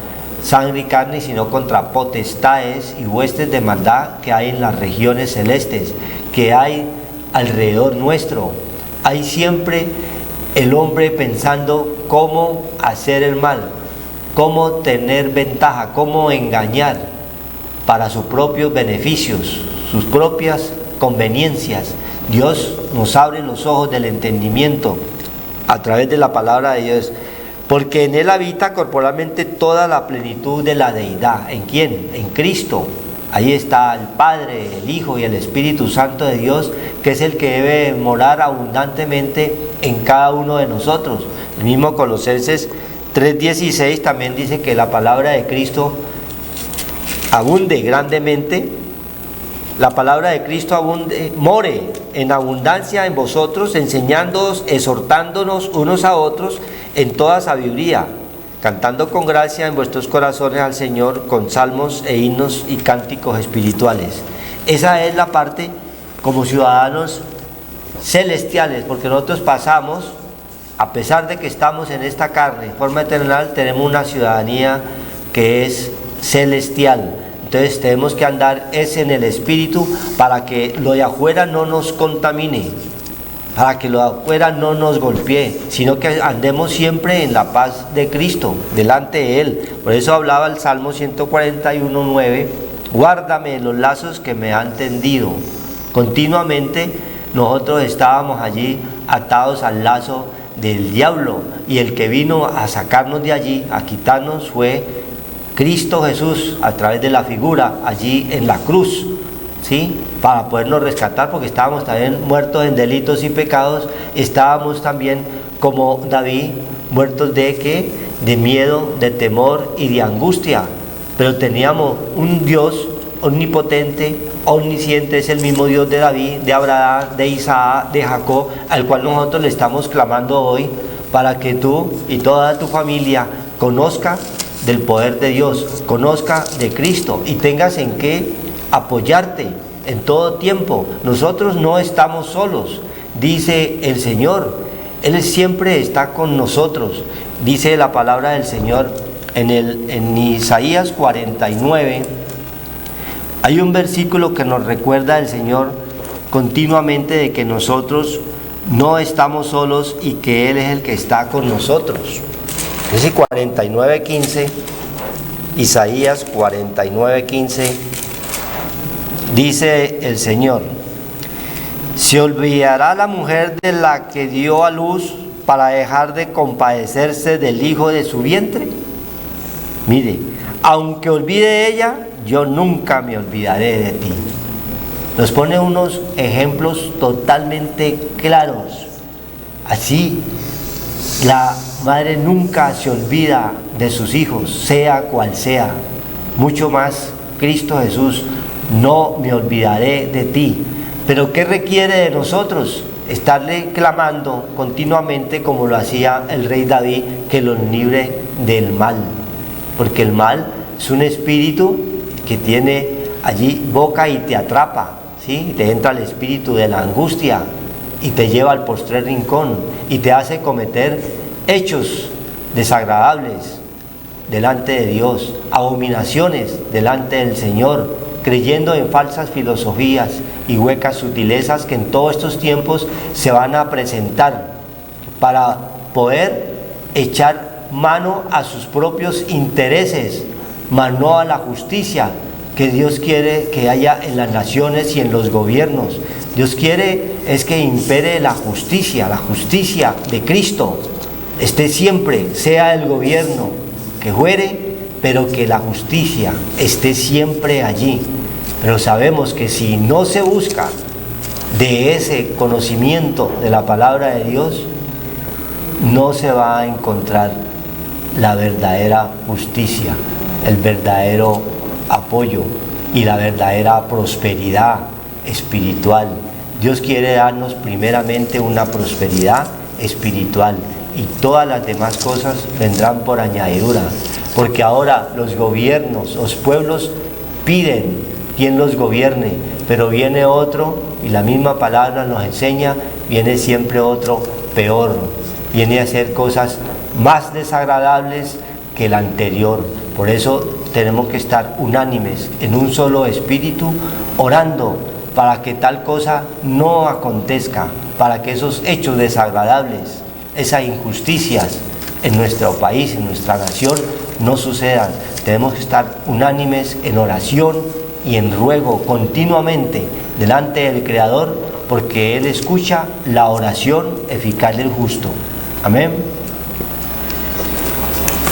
Speaker 3: sangre y carne, sino contra potestades y huestes de maldad que hay en las regiones celestes, que hay alrededor nuestro. Hay siempre el hombre pensando cómo hacer el mal, cómo tener ventaja, cómo engañar para sus propios beneficios, sus propias conveniencias. Dios nos abre los ojos del entendimiento a través de la palabra de Dios, porque en Él habita corporalmente toda la plenitud de la deidad. ¿En quién? En Cristo. Ahí está el Padre, el Hijo y el Espíritu Santo de Dios, que es el que debe morar abundantemente en cada uno de nosotros. El mismo Colosenses 3:16 también dice que la palabra de Cristo abunde grandemente. La palabra de Cristo abunde, more en abundancia en vosotros, enseñándoos, exhortándonos unos a otros en toda sabiduría, cantando con gracia en vuestros corazones al Señor con salmos e himnos y cánticos espirituales. Esa es la parte como ciudadanos celestiales, porque nosotros pasamos, a pesar de que estamos en esta carne, en forma terrenal, tenemos una ciudadanía que es celestial. Entonces tenemos que andar en el Espíritu, para que lo de afuera no nos contamine, para que lo de afuera no nos golpee, sino que andemos siempre en la paz de Cristo, delante de Él. Por eso hablaba el Salmo 141:9: guárdame los lazos que me han tendido. Continuamente nosotros estábamos allí atados al lazo del diablo, y el que vino a sacarnos de allí, a quitarnos, fue Cristo Jesús, a través de la figura allí en la cruz, ¿sí? Para podernos rescatar, porque estábamos también muertos en delitos y pecados. Estábamos también como David, muertos de ¿qué? De miedo, de temor y de angustia. Pero teníamos un Dios omnipotente, omnisciente, es el mismo Dios de David, de Abraham, de Isaac, de Jacob, al cual nosotros le estamos clamando hoy, para que tú y toda tu familia conozca del poder de Dios, conozca de Cristo y tengas en qué apoyarte en todo tiempo. Nosotros no estamos solos, dice el Señor. Él siempre está con nosotros. Dice la palabra del Señor en Isaías 49. Hay un versículo que nos recuerda el Señor continuamente de que nosotros no estamos solos y que Él es el que está con nosotros. Dice 49:15, Isaías 49:15, dice el Señor: ¿se olvidará la mujer de la que dio a luz para dejar de compadecerse del hijo de su vientre? Mire, aunque olvide ella, yo nunca me olvidaré de ti. Nos pone unos ejemplos totalmente claros. Así, la madre nunca se olvida de sus hijos, sea cual sea. mucho más Cristo Jesús, no me olvidaré de ti. Pero ¿qué requiere de nosotros? Estarle clamando continuamente como lo hacía el rey David, que los libre del mal, porque el mal es un espíritu que tiene allí boca y te atrapa, ¿sí? Te entra el espíritu de la angustia y te lleva al postrer rincón y te hace cometer hechos desagradables delante de Dios, abominaciones delante del Señor, creyendo en falsas filosofías y huecas sutilezas que en todos estos tiempos se van a presentar para poder echar mano a sus propios intereses, mas no a la justicia que Dios quiere que haya en las naciones y en los gobiernos. Dios quiere es que impere la justicia de Cristo esté siempre, sea el gobierno que fuere, pero que la justicia esté siempre allí. Pero sabemos que si no se busca de ese conocimiento de la palabra de Dios, no se va a encontrar la verdadera justicia, el verdadero apoyo y la verdadera prosperidad espiritual. Dios quiere darnos primeramente una prosperidad espiritual y todas las demás cosas vendrán por añadidura, porque ahora los gobiernos, los pueblos piden quien los gobierne, pero viene otro y la misma palabra nos enseña, viene siempre otro peor, viene a hacer cosas más desagradables que el anterior. Por eso tenemos que estar unánimes en un solo espíritu, orando para que tal cosa no acontezca, para que esos hechos desagradables, esas injusticias en nuestro país, en nuestra nación, no sucedan. Tenemos que estar unánimes en oración y en ruego continuamente delante del Creador, porque Él escucha la oración eficaz del justo. Amén.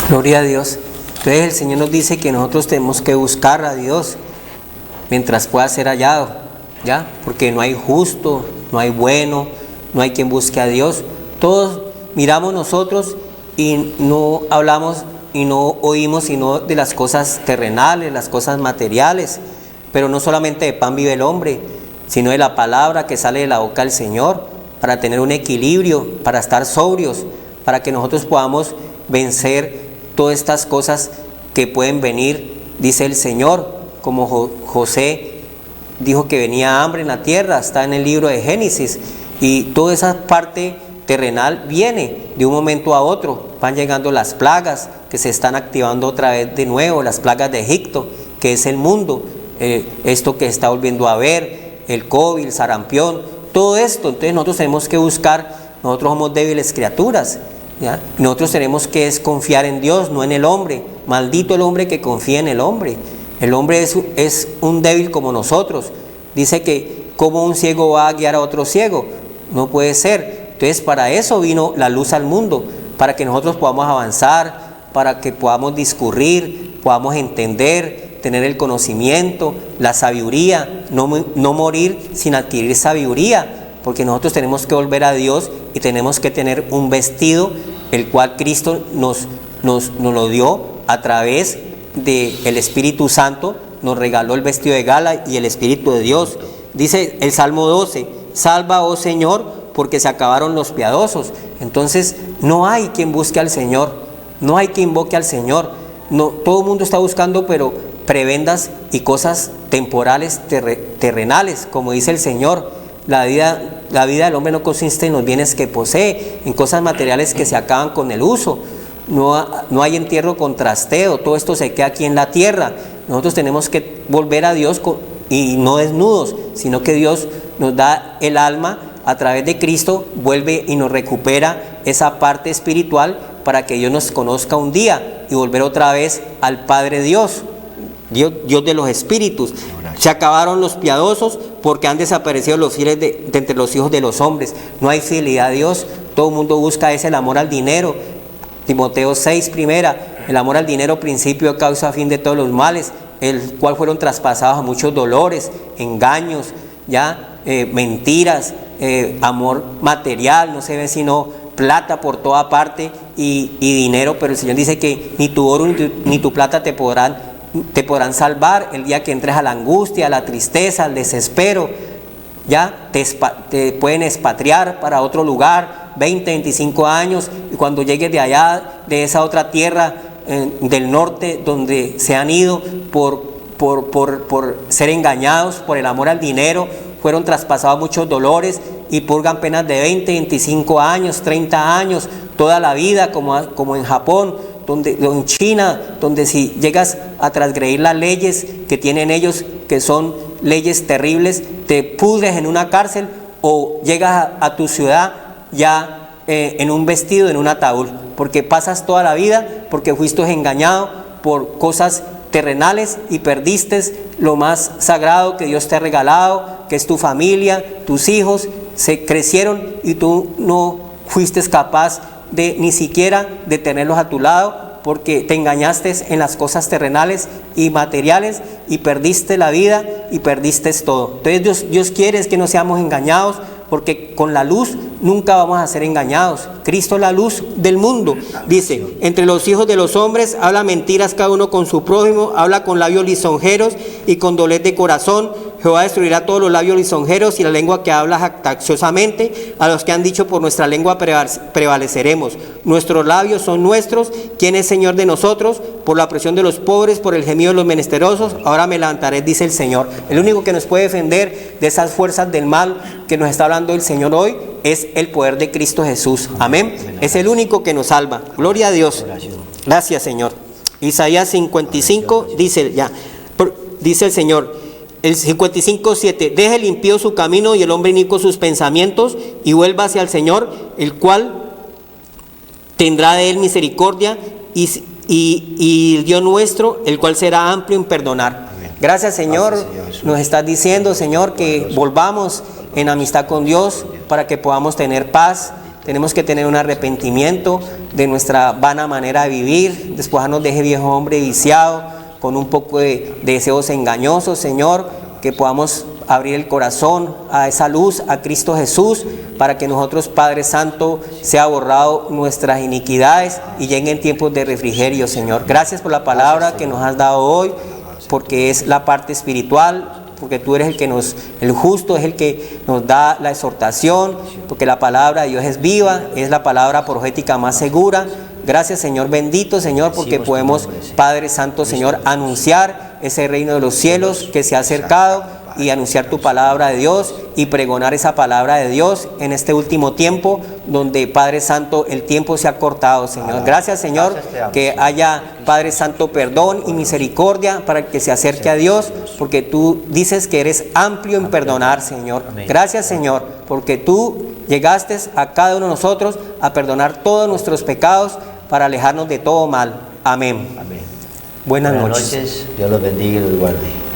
Speaker 2: Gloria a Dios. Entonces el Señor nos dice que nosotros tenemos que buscar a Dios mientras pueda ser hallado, ¿ya? Porque no hay justo, no hay bueno, no hay quien busque a Dios. Todos miramos nosotros y no hablamos y no oímos sino de las cosas terrenales, las cosas materiales, pero no solamente de pan vive el hombre, sino de la palabra que sale de la boca del Señor, para tener un equilibrio, para estar sobrios, para que nosotros podamos vencer todas estas cosas que pueden venir, dice el Señor, como José dijo que venía hambre en la tierra, está en el libro de Génesis, y toda esa parte terrenal viene de un momento a otro, van llegando las plagas que se están activando otra vez de nuevo, las plagas de Egipto, que es el mundo, esto que está volviendo a ver, el COVID, el sarampión, todo esto. Entonces nosotros tenemos que buscar, nosotros somos débiles criaturas, ¿ya? Nosotros tenemos que confiar en Dios, no en el hombre. Maldito el hombre que confía en el hombre. El hombre es un débil como nosotros. Dice que como un ciego va a guiar a otro ciego, no puede ser. Entonces para eso vino la luz al mundo, para que nosotros podamos avanzar, para que podamos discurrir, podamos entender, tener el conocimiento, la sabiduría, no morir sin adquirir sabiduría, porque nosotros tenemos que volver a Dios y tenemos que tener un vestido, el cual Cristo nos lo dio a través del Espíritu Santo, nos regaló el vestido de gala y el Espíritu de Dios. Dice el Salmo 12, salva, oh Señor, porque se acabaron los piadosos. Entonces no hay quien busque al Señor, no hay quien invoque al Señor. No, todo el mundo está buscando, pero prebendas y cosas temporales, terrenales, como dice el Señor. La vida del hombre no consiste en los bienes que posee, en cosas materiales que se acaban con el uso. No hay entierro con trasteo, todo esto se queda aquí en la tierra. Nosotros tenemos que volver a Dios y no desnudos, sino que Dios nos da el alma a través de Cristo, vuelve y nos recupera esa parte espiritual para que Dios nos conozca un día y volver otra vez al Padre Dios de los espíritus. Se acabaron los piadosos porque han desaparecido los fieles de entre los hijos de los hombres. No hay fidelidad a Dios, todo el mundo busca el amor al dinero. Timoteo 6, primera, el amor al dinero, principio, causa, fin de todos los males, el cual fueron traspasados a muchos dolores, engaños, mentiras, amor material, no se ve sino plata por toda parte y dinero, pero el Señor dice que ni tu oro ni tu plata te podrán te podrán salvar el día que entres a la angustia, a la tristeza, al desespero. Ya te pueden expatriar para otro lugar, 20, 25 años, y cuando llegues de allá, de esa otra tierra del norte, donde se han ido por ser engañados, por el amor al dinero, fueron traspasados muchos dolores y purgan penas de 20, 25 años, 30 años, toda la vida, como en Japón, en China, donde si llegas a transgredir las leyes que tienen ellos, que son leyes terribles, te pudres en una cárcel o llegas a tu ciudad ya en un vestido, en un ataúd, porque pasas toda la vida, porque fuiste engañado por cosas terrenales y perdiste lo más sagrado que Dios te ha regalado, que es tu familia, tus hijos, se crecieron y tú no fuiste capaz de ni siquiera de tenerlos a tu lado, porque te engañaste en las cosas terrenales y materiales y perdiste la vida y perdiste todo. Entonces Dios quiere es que no seamos engañados, porque con la luz nunca vamos a ser engañados. Cristo es la luz del mundo. Dice, entre los hijos de los hombres habla mentiras cada uno con su prójimo, habla con labios lisonjeros y con doblez de corazón. Jehová destruirá todos los labios lisonjeros y la lengua que habla jactanciosamente. A los que han dicho, por nuestra lengua prevaleceremos. Nuestros labios son nuestros. ¿Quién es Señor de nosotros? Por la opresión de los pobres, por el gemido de los menesterosos, ahora me levantaré, dice el Señor. El único que nos puede defender de esas fuerzas del mal que nos está hablando el Señor hoy es el poder de Cristo Jesús. Amén. Es el único que nos salva. Gloria a Dios. Gracias, Señor. Isaías 55 dice el Señor. El 55:7, deje el impío su camino y el hombre inicuo sus pensamientos, y vuelva hacia el Señor, el cual tendrá de él misericordia, y el Dios nuestro, el cual será amplio en perdonar. Amén. Gracias, Señor. Nos estás diciendo, Señor, que volvamos en amistad con Dios para que podamos tener paz. Tenemos que tener un arrepentimiento de nuestra vana manera de vivir, despojarnos de ese viejo hombre viciado, con un poco de deseos engañosos, Señor, que podamos abrir el corazón a esa luz, a Cristo Jesús, para que nosotros, Padre Santo, sea borrado nuestras iniquidades y lleguen tiempos de refrigerio, Señor. Gracias por la palabra que nos has dado hoy, porque es la parte espiritual, porque tú eres el justo es el que nos da la exhortación, porque la palabra de Dios es viva, es la palabra profética más segura. Gracias, Señor, bendito, Señor, porque podemos, Padre Santo, Señor, anunciar ese reino de los cielos que se ha acercado y anunciar tu palabra de Dios y pregonar esa palabra de Dios en este último tiempo donde, Padre Santo, el tiempo se ha cortado, Señor. Gracias, Señor, que haya, Padre Santo, perdón y misericordia para que se acerque a Dios, porque tú dices que eres amplio en perdonar, Señor. Gracias, Señor, porque tú llegaste a cada uno de nosotros a perdonar todos nuestros pecados para alejarnos de todo mal. Amén.
Speaker 3: Amén.
Speaker 2: Buenas noches.
Speaker 3: Dios los bendiga y los guarde.